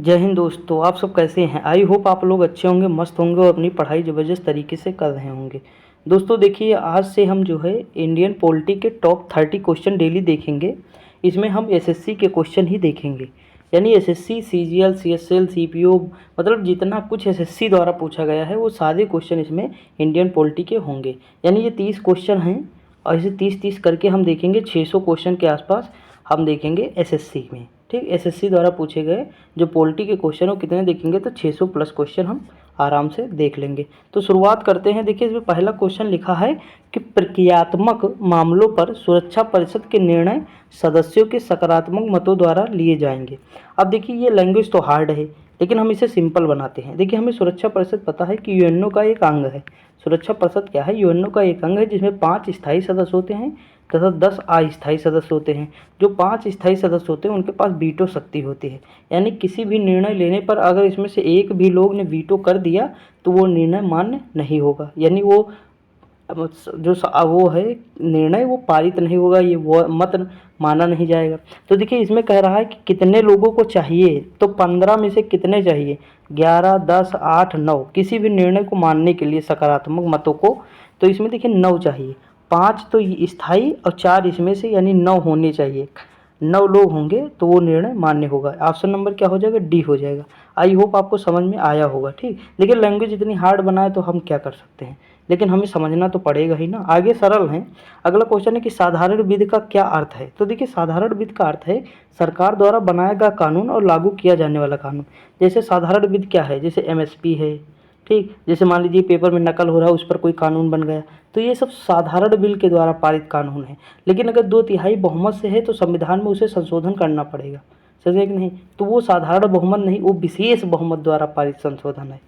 जय हिंद दोस्तों, आप सब कैसे हैं। आई होप आप लोग अच्छे होंगे, मस्त होंगे और अपनी पढ़ाई ज़बरदस्त तरीके से कर रहे होंगे। दोस्तों देखिए, आज से हम जो है इंडियन पॉलिटी के टॉप 30 क्वेश्चन डेली देखेंगे। इसमें हम एसएससी के क्वेश्चन ही देखेंगे, यानी एसएससी, सीजीएल, सीएसएल, सीपीओ, मतलब जितना कुछ एसएससी द्वारा पूछा गया है वो सारे क्वेश्चन इसमें इंडियन पॉलिटी के होंगे। यानी ये 30 क्वेश्चन हैं और इसे 30-30 करके हम देखेंगे। 600 क्वेश्चन के आसपास हम देखेंगे एसएससी में। ठीक, एसएससी द्वारा पूछे गए जो पॉलिटी के क्वेश्चन हो कितने देखेंगे, तो 600 प्लस क्वेश्चन हम आराम से देख लेंगे। तो शुरुआत करते हैं। देखिए, इसमें पहला क्वेश्चन लिखा है कि प्रक्रियात्मक मामलों पर सुरक्षा परिषद के निर्णय सदस्यों के सकारात्मक मतों द्वारा लिए जाएंगे। अब देखिए, ये लैंग्वेज तो हार्ड है लेकिन हम इसे सिंपल बनाते हैं। देखिए, हमें सुरक्षा परिषद पता है कि यूएनओ का एक अंग है। सुरक्षा परिषद क्या है? यूएनओ का एक अंग है जिसमें 5 स्थायी सदस्य होते हैं तथा 10 अस्थायी सदस्य होते हैं। जो 5 स्थायी सदस्य होते हैं उनके पास वीटो शक्ति होती है, यानी किसी भी निर्णय लेने पर अगर इसमें से एक भी लोग ने वीटो कर दिया तो वो निर्णय मान्य नहीं होगा, यानी वो जो वो है निर्णय वो पारित नहीं होगा, ये वो मत माना नहीं जाएगा। तो देखिए, इसमें कह रहा है कि कितने लोगों को चाहिए, तो 15 में से कितने चाहिए? 11, 10, 8, 9 किसी भी निर्णय को मानने के लिए सकारात्मक मतों को। तो इसमें देखिए 9 चाहिए, 5 तो स्थायी और 4 इसमें से, यानी 9 होने चाहिए। 9 लोग होंगे तो वो निर्णय मान्य होगा। ऑप्शन नंबर क्या हो जाएगा? डी हो जाएगा। आई होप आपको समझ में आया होगा। ठीक, लेकिन लैंग्वेज इतनी हार्ड बनाए तो हम क्या कर सकते हैं, लेकिन हमें समझना तो पड़ेगा ही ना। आगे सरल है। अगला क्वेश्चन है कि साधारण विधि का क्या अर्थ है? तो देखिए, साधारण विधि का अर्थ है सरकार द्वारा बनाया गया कानून और लागू किया जाने वाला कानून। जैसे साधारण विधि क्या है? जैसे एमएसपी है। ठीक, जैसे मान लीजिए पेपर में नकल हो रहा है, उस पर कोई कानून बन गया, तो ये सब साधारण बिल के द्वारा पारित कानून है। लेकिन अगर 2/3 बहुमत से है तो संविधान में उसे संशोधन करना पड़ेगा, समझे कि नहीं? तो वो साधारण बहुमत नहीं, वो विशेष बहुमत द्वारा पारित संशोधन है।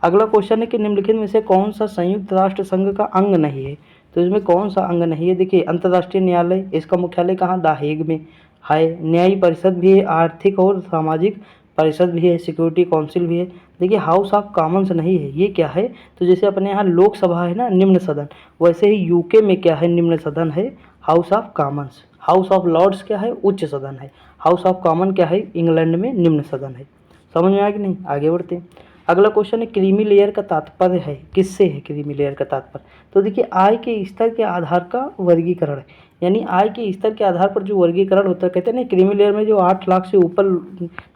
अगला क्वेश्चन है कि निम्नलिखित में से कौन सा संयुक्त राष्ट्र संघ का अंग नहीं है? तो इसमें कौन सा अंग नहीं है? देखिए, अंतर्राष्ट्रीय न्यायालय, इसका मुख्यालय कहाँ? द हेग में है। न्यायिक परिषद भी है, आर्थिक और सामाजिक परिषद भी है, सिक्योरिटी काउंसिल भी है। देखिए, हाउस ऑफ कॉमन्स नहीं है। ये क्या है? तो जैसे अपने यहाँ लोकसभा है ना, निम्न सदन, वैसे ही यूके में क्या है? निम्न सदन है, House of Commons. House of Lords क्या है? उच्च सदन है। हाउस ऑफ कॉमन क्या है? इंग्लैंड में निम्न सदन है। समझ में आया कि नहीं? आगे बढ़ते हैं। अगला क्वेश्चन है क्रीमी लेयर का तात्पर्य है, किससे है क्रीमी लेयर का तात्पर्य? तो देखिए, आय के स्तर के आधार का वर्गीकरण है, यानी आय के स्तर के आधार पर जो वर्गीकरण होता है, कहते हैं ना क्रीमी लेयर में जो 8 लाख से ऊपर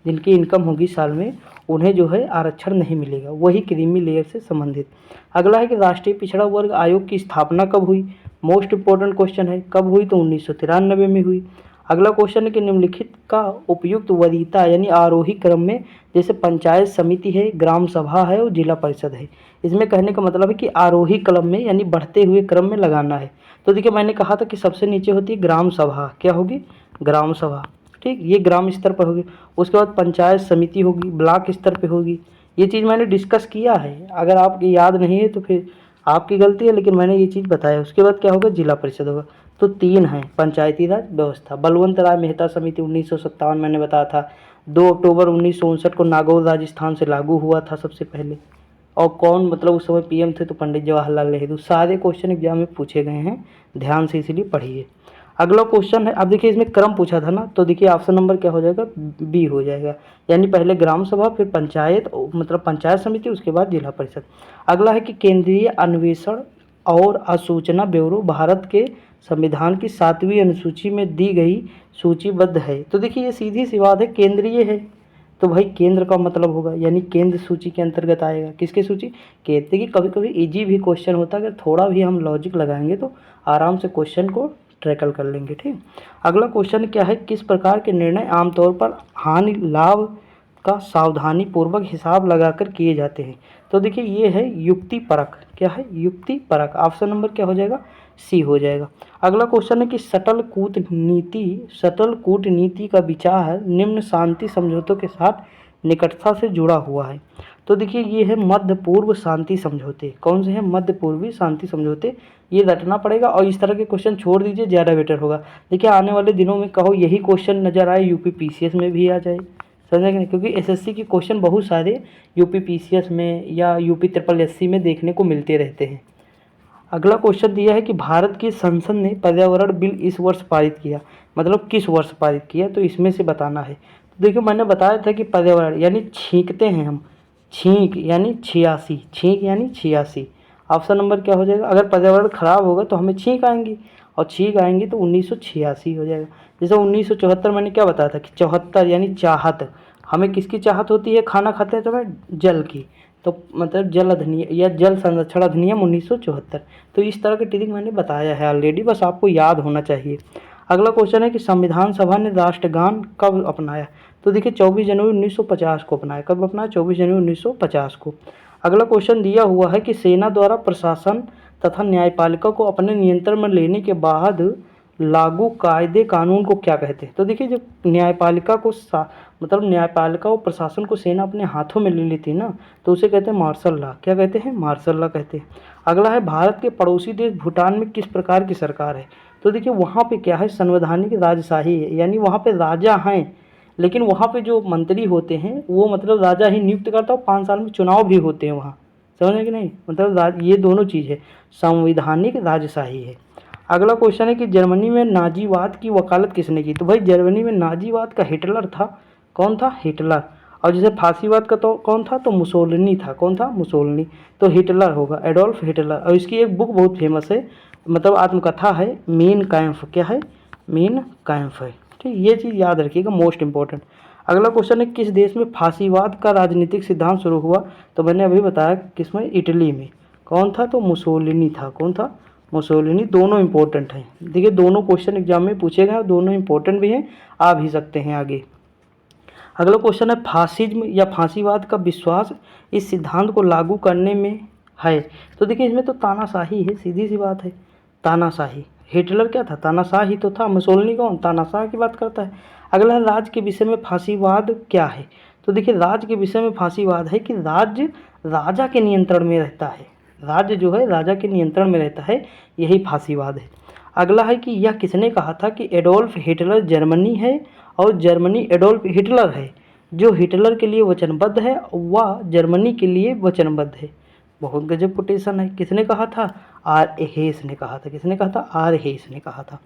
जिनकी इनकम होगी साल में, उन्हें जो है आरक्षण नहीं मिलेगा, वही क्रीमी लेयर से संबंधित। अगला है कि राष्ट्रीय पिछड़ा वर्ग आयोग की स्थापना कब हुई? मोस्ट इंपॉर्टेंट क्वेश्चन है, कब हुई? तो 1993 में हुई। अगला क्वेश्चन है कि निम्नलिखित का उपयुक्त वरीयता यानी आरोही क्रम में, जैसे पंचायत समिति है, ग्राम सभा है और जिला परिषद है। इसमें कहने का मतलब है कि आरोही क्रम में यानी बढ़ते हुए क्रम में लगाना है। तो देखिए, मैंने कहा था कि सबसे नीचे होती है ग्राम सभा। क्या होगी? ग्राम सभा। ठीक, ये ग्राम स्तर पर होगी। उसके बाद पंचायत समिति होगी, ब्लॉक स्तर पर होगी। ये चीज़ मैंने डिस्कस किया है, अगर आपकी याद नहीं है तो फिर आपकी गलती है, लेकिन मैंने ये चीज़ बताया। उसके बाद क्या होगा? जिला परिषद होगा। तो 3 है पंचायती राज व्यवस्था। बलवंत राय मेहता समिति 1957 मैंने बताया था। 2 अक्टूबर 1959 को नागौर राजस्थान से लागू हुआ था सबसे पहले। और कौन मतलब उस समय पीएम थे? तो पंडित जवाहरलाल नेहरू। सारे क्वेश्चन एग्जाम में पूछे गए हैं, ध्यान से इसीलिए पढ़िए। अगला क्वेश्चन है, अब देखिए इसमें क्रम पूछा था ना, तो देखिए ऑप्शन नंबर क्या हो जाएगा? बी हो जाएगा, यानी पहले ग्राम सभा, फिर पंचायत, मतलब पंचायत समिति, उसके बाद जिला परिषद। अगला है कि केंद्रीय अन्वेषण और असूचना ब्यूरो भारत के संविधान की 7वीं अनुसूची में दी गई सूचीबद्ध है। तो देखिए, ये सीधी सी बात है, केंद्रीय है तो भाई केंद्र का मतलब होगा, यानी केंद्र सूची के अंतर्गत आएगा। किसके सूची? कहते कि कभी कभी इजी भी क्वेश्चन होता है, अगर थोड़ा भी हम लॉजिक लगाएंगे तो आराम से क्वेश्चन को ट्रैकल कर लेंगे। ठीक, अगला क्वेश्चन क्या है? किस प्रकार के निर्णय आमतौर पर हानि लाभ का सावधानी पूर्वक हिसाब लगाकर किए जाते हैं? तो देखिए, ये है युक्ति परक। क्या है? युक्ति परक। ऑप्शन नंबर क्या हो जाएगा? सी हो जाएगा। अगला क्वेश्चन है कि सटल कूटनीति का विचार निम्न शांति समझौतों के साथ निकटता से जुड़ा हुआ है। तो देखिए, ये है मध्य पूर्व शांति समझौते। कौन से हैं? मध्य पूर्वी शांति समझौते। ये रटना पड़ेगा और इस तरह के क्वेश्चन छोड़ दीजिए, ज़्यादा बेटर होगा। देखिए, आने वाले दिनों में कहो यही क्वेश्चन नजर आए यूपी पीसीएस में भी आ जाए, समझे कि नहीं? क्योंकि एसएससी के क्वेश्चन बहुत सारे यूपी पीसीएस में या यूपी ट्रिपल एससी में देखने को मिलते रहते हैं। अगला क्वेश्चन दिया है कि भारत की संसद ने पर्यावरण बिल इस वर्ष पारित किया, मतलब किस वर्ष पारित किया? तो इसमें से बताना है। देखिए मैंने बताया था कि पर्यावरण यानी छींकते हैं हम, छींक यानी 86, छींक यानी 86। ऑप्शन नंबर क्या हो जाएगा, अगर पर्यावरण खराब होगा तो हमें छींक आएंगी, और छींक आएंगी तो 1986 हो जाएगा। जैसे 1974 मैंने क्या बताया था कि 74 यानी चाहत, हमें किसकी चाहत होती है, खाना खाते हैं तो हमें जल की, तो मतलब जल अधिनियम या जल संरक्षण अधिनियम 1974। तो इस तरह की ट्रिक मैंने बताया है ऑलरेडी, बस आपको याद होना चाहिए। अगला क्वेश्चन है कि संविधान सभा ने राष्ट्रगान कब अपनाया, तो देखिए 24 जनवरी 1950 को अपनाया। कब अपनाया, 24 जनवरी 1950 को। अगला क्वेश्चन दिया हुआ है कि सेना द्वारा प्रशासन तथा न्यायपालिका को अपने नियंत्रण में लेने के बाद लागू कायदे कानून को क्या कहते हैं, तो देखिए जब न्यायपालिका को मतलब न्यायपालिका और प्रशासन को सेना अपने हाथों में ले लेती है ना, तो उसे कहते हैं मार्शल लॉ। क्या कहते हैं, मार्शल लॉ कहते हैं। अगला है भारत के पड़ोसी देश भूटान में किस प्रकार की सरकार है, तो देखिए वहाँ पे क्या है, संवैधानिक राजशाही है, यानी वहाँ पे राजा हैं, लेकिन वहाँ पे जो मंत्री होते हैं वो मतलब राजा ही नियुक्त करता है, 5 साल में चुनाव भी होते हैं वहाँ, समझ कि नहीं, मतलब ये दोनों चीज़ है, संवैधानिक राजशाही है। अगला क्वेश्चन है कि जर्मनी में नाजीवाद की वकालत किसने की, तो भाई जर्मनी में नाजीवाद का हिटलर था। कौन था, हिटलर। और जैसे फांसीवाद का तो कौन था, तो मुसोलिनी था। कौन था, मुसोलिनी। तो हिटलर होगा, एडोल्फ हिटलर। और इसकी एक बुक बहुत फेमस है, मतलब आत्मकथा है, मेन कैम्फ। क्या है, मेन कैम्फ है। ठीक, ये चीज़ याद रखिएगा, मोस्ट इंपॉर्टेंट। अगला क्वेश्चन है किस देश में फांसीवाद का राजनीतिक सिद्धांत शुरू हुआ, तो मैंने अभी बताया किसमें, इटली में। कौन था, तो मुसोलिनी था। कौन था, मुसोलिनी। दोनों इंपॉर्टेंट हैं, देखिए दोनों क्वेश्चन एग्जाम में पूछे गए, दोनों इंपॉर्टेंट भी हैं, आ भी सकते हैं आगे। अगला क्वेश्चन है फासिज्म या फांसीवाद का विश्वास इस सिद्धांत को लागू करने में है, तो देखिए इसमें तो तानाशाही है, सीधी सी बात है, तानाशाही। हिटलर क्या था, तानाशाह ही तो था। मुसोलिनी कौन, तानाशाह की बात करता है। अगला है राज्य के विषय में फांसीवाद क्या है, तो देखिए राज्य के विषय में फांसीवाद है कि राज्य राजा के नियंत्रण में रहता है, राज्य जो है राजा के नियंत्रण में रहता है, यही फांसीवाद है। अगला है कि यह किसने कहा था कि एडोल्फ हिटलर जर्मनी है और जर्मनी एडोल्फ हिटलर है, जो हिटलर के लिए वचनबद्ध है वह जर्मनी के लिए वचनबद्ध है। बहुत गजब कोटेशन है, किसने कहा था, आर हेस ने कहा था। किसने कहा था, आर हेस ने कहा था।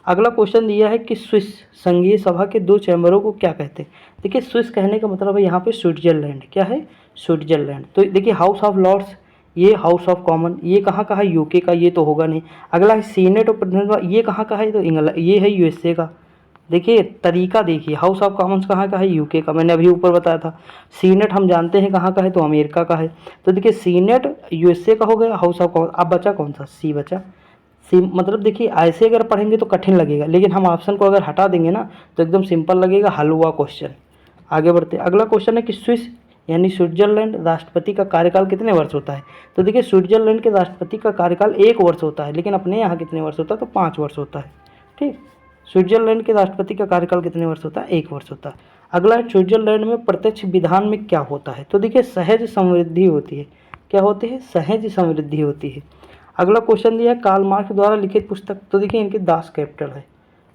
अगला क्वेश्चन दिया है कि स्विस संघीय सभा के 2 चैम्बरों को क्या कहते हैं, देखिए स्विस कहने का मतलब है यहाँ पे स्विट्जरलैंड। क्या है, स्विट्जरलैंड। तो देखिए हाउस ऑफ लॉर्ड्स, ये हाउस ऑफ कॉमन, ये कहाँ का है, यूके का, ये तो होगा नहीं। अगला है सीनेट और प्रतिनिधिसभा, ये कहाँ का है, तो इंग्लैंड, ये है यूएसए का। देखिए तरीका देखिए, हाउस ऑफ कॉमन्स कहाँ का है, यूके का, मैंने अभी ऊपर बताया था। सीनेट हम जानते हैं कहाँ का है, तो अमेरिका का है। तो देखिए सीनेट यूएसए का हो गया, हाउस ऑफ कॉमन। अब बचा कौन सा, सी बचा। सी मतलब देखिए ऐसे अगर पढ़ेंगे तो कठिन लगेगा, लेकिन हम ऑप्शन को अगर हटा देंगे ना तो एकदम सिंपल लगेगा, हल हुआ क्वेश्चन। आगे बढ़ते, अगला क्वेश्चन है कि स्विस यानी स्विट्जरलैंड राष्ट्रपति का कार्यकाल कितने वर्ष होता है, तो देखिए स्विट्जरलैंड के राष्ट्रपति का कार्यकाल 1 वर्ष होता है, लेकिन अपने यहाँ कितने वर्ष होता है, तो 5 वर्ष होता है। ठीक, स्विट्जरलैंड के राष्ट्रपति का कार्यकाल कितने वर्ष होता है, 1 वर्ष होता है। अगला है स्विट्जरलैंड में प्रत्यक्ष विधान में क्या होता है, तो देखिए सहज समृद्धि होती है। क्या होती है, सहज समृद्धि होती है। अगला क्वेश्चन दिया है कार्ल मार्क्स द्वारा लिखित पुस्तक, तो देखिए इनकी दास कैपिटल है,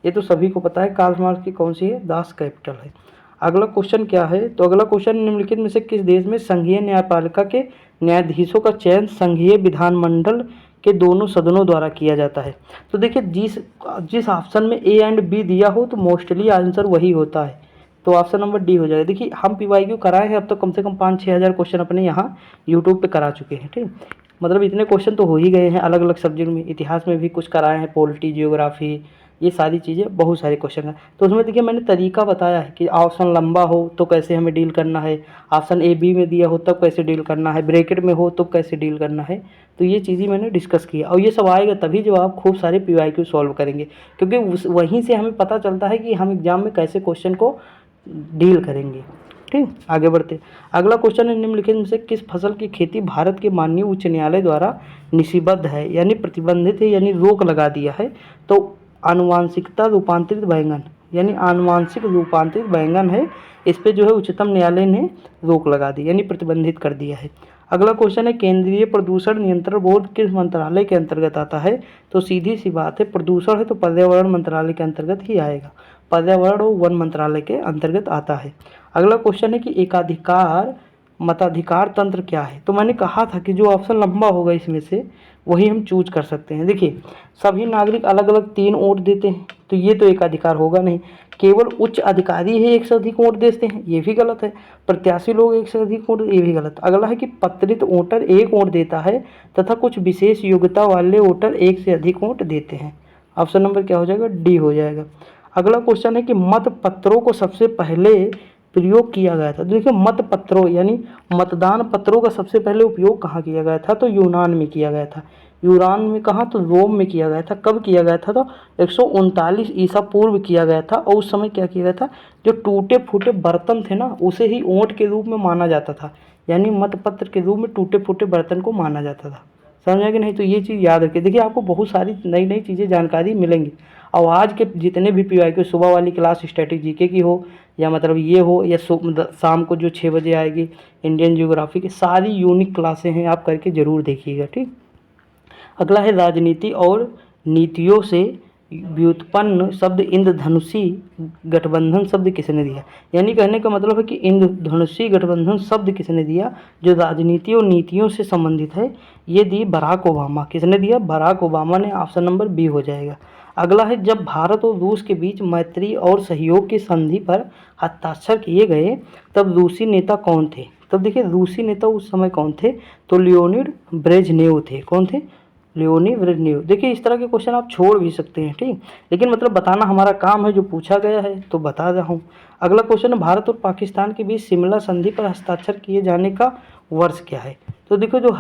ये तो सभी को पता है, कार्ल मार्क्स की कौन सी है, दास कैपिटल है। अगला क्वेश्चन क्या है, तो अगला क्वेश्चन निम्नलिखित में से किस देश में संघीय न्यायपालिका के न्यायाधीशों का चयन संघीय विधानमंडल के दोनों सदनों द्वारा किया जाता है, तो देखिए जिस ऑप्शन में ए एंड बी दिया हो तो मोस्टली आंसर वही होता है, तो ऑप्शन नंबर डी हो जाएगा। देखिए हम पीवाईक्यू कराए हैं अब तो कम से कम 5-6 हज़ार क्वेश्चन अपने यहाँ यूट्यूब पे करा चुके हैं। ठीक, मतलब इतने क्वेश्चन तो हो ही गए हैं, अलग अलग सब्जेक्ट में, इतिहास में भी कुछ कराए हैं, पॉलिटी, जियोग्राफी, ये सारी चीज़ें, बहुत सारे क्वेश्चन हैं। तो उसमें देखिए मैंने तरीका बताया है कि ऑप्शन लंबा हो तो कैसे हमें डील करना है, ऑप्शन ए बी में दिया हो तब कैसे डील करना है, ब्रैकेट में हो तो कैसे डील करना है, तो ये चीज़ें मैंने डिस्कस किया। और ये सब आएगा तभी जब आप खूब सारे पीवाईक्यू सॉल्व करेंगे, क्योंकि वहीं से हमें पता चलता है कि हम एग्जाम में कैसे क्वेश्चन को डील करेंगे। ठीक, आगे बढ़ते, अगला क्वेश्चन है निम्नलिखित में से किस फसल की खेती भारत के माननीय उच्च न्यायालय द्वारा निषिद्ध है, यानी प्रतिबंधित है, यानी रोक लगा दिया है, तो आनुवांशिकता रूपांतरित बैंगन, यानी आनुवांशिक रूपांतरित बैंगन है, इस पे जो है उच्चतम न्यायालय ने रोक लगा दी, यानी प्रतिबंधित कर दिया है। अगला क्वेश्चन है केंद्रीय प्रदूषण नियंत्रण बोर्ड किस मंत्रालय के अंतर्गत आता है, तो सीधी सी बात है, प्रदूषण है तो पर्यावरण मंत्रालय के अंतर्गत ही आएगा, पर्यावरण और वन मंत्रालय के अंतर्गत आता है। अगला क्वेश्चन है कि एकाधिकार मताधिकार तंत्र क्या है? तो मैंने कहा था कि जो ऑप्शन लंबा होगा इसमें से वही हम चूज कर सकते हैं। देखिए, सभी नागरिक अलग अलग 3 वोट देते हैं, तो ये तो एक अधिकार होगा नहीं। केवल उच्च अधिकारी ही एक से अधिक वोट देते हैं, ये भी गलत है। प्रत्याशी लोग एक से अधिक वोट, ये भी गलत। अगला है कि पत्रित वोटर एक वोट देता है तथा कुछ विशेष योग्यता वाले वोटर एक से अधिक वोट देते हैं। ऑप्शन नंबर क्या हो जाएगा? डी हो जाएगा। अगला क्वेश्चन है कि मत पत्रों को सबसे पहले प्रयोग किया गया था। देखिए, मत पत्रों यानी मतदान पत्रों का सबसे पहले उपयोग कहाँ किया गया था? तो यूनान में किया गया था। यूनान में कहाँ? तो रोम में किया गया था। कब किया गया था? तो 139 ईसा पूर्व किया गया था। और उस समय क्या किया गया था? जो टूटे फूटे बर्तन थे ना, उसे ही ऊँट के रूप में माना जाता था, यानी मतपत्र के रूप में टूटे फूटे बर्तन को माना जाता था। समझा कि नहीं? तो ये चीज़ याद रखिए। देखिए, आपको बहुत सारी नई नई चीज़ें जानकारी मिलेंगी। और आज के जितने भी PYQ सुबह वाली क्लास स्टैटिक जीके की हो, या मतलब ये हो, या शाम को जो 6 बजे आएगी इंडियन ज्योग्राफी की, सारी यूनिक क्लासें हैं, आप करके ज़रूर देखिएगा। ठीक। अगला है राजनीति और नीतियों से व्युत्पन्न शब्द इंद्रधनुषी गठबंधन शब्द किसने दिया? यानी कहने का मतलब है कि इंद्रधनुषी गठबंधन शब्द किसने दिया? जो राजनीति और नीतियों से संबंधित है, ये दी बराक ओबामा। किसने दिया? बराक ओबामा ने। ऑप्शन नंबर बी हो जाएगा। अगला है जब भारत और रूस के बीच मैत्री और सहयोग की संधि पर हस्ताक्षर किए गए तब रूसी नेता कौन थे? तब देखिए, रूसी नेता उस समय कौन थे? तो लियोनिड ब्रेजनेव थे। कौन थे? Leone Brezhnev. देखिए, इस तरह के क्वेश्चन आप छोड़ भी सकते हैं, ठीक, लेकिन मतलब बताना हमारा काम है, जो पूछा गया है तो बता रहा हूँ। अगला क्वेश्चन है भारत और पाकिस्तान के बीच शिमला संधि पर हस्ताक्षर किए जाने का वर्ष क्या है? तो देखो, जो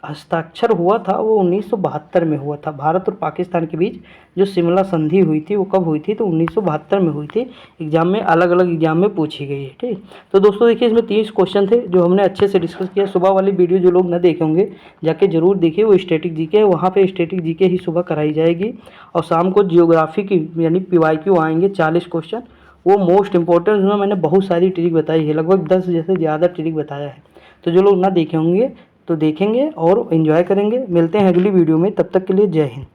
हस्ताक्षर हुआ था वो 1972 में हुआ था। भारत और पाकिस्तान के बीच जो शिमला संधि हुई थी वो कब हुई थी? तो 1972 में हुई थी। एग्जाम में, अलग अलग एग्जाम में पूछी गई है। ठीक। तो दोस्तों देखिए, इसमें 30 क्वेश्चन थे जो हमने अच्छे से डिस्कस किया। सुबह वाली वीडियो जो लोग न देखे होंगे जाके जरूर देखिए, वो स्टैटिक जीके है, वहाँ पे स्टैटिक जीके ही सुबह कराई जाएगी। और शाम को जियोग्राफी की यानी PYQ आएंगे 40 क्वेश्चन, वो मोस्ट इंपॉर्टेंट। उसमें मैंने बहुत सारी ट्रिक बताई है, लगभग 10 जैसे ज़्यादा ट्रिक बताया है। तो जो लोग ना देखे होंगे तो देखेंगे और एंजॉय करेंगे। मिलते हैं अगली वीडियो में, तब तक के लिए जय हिंद।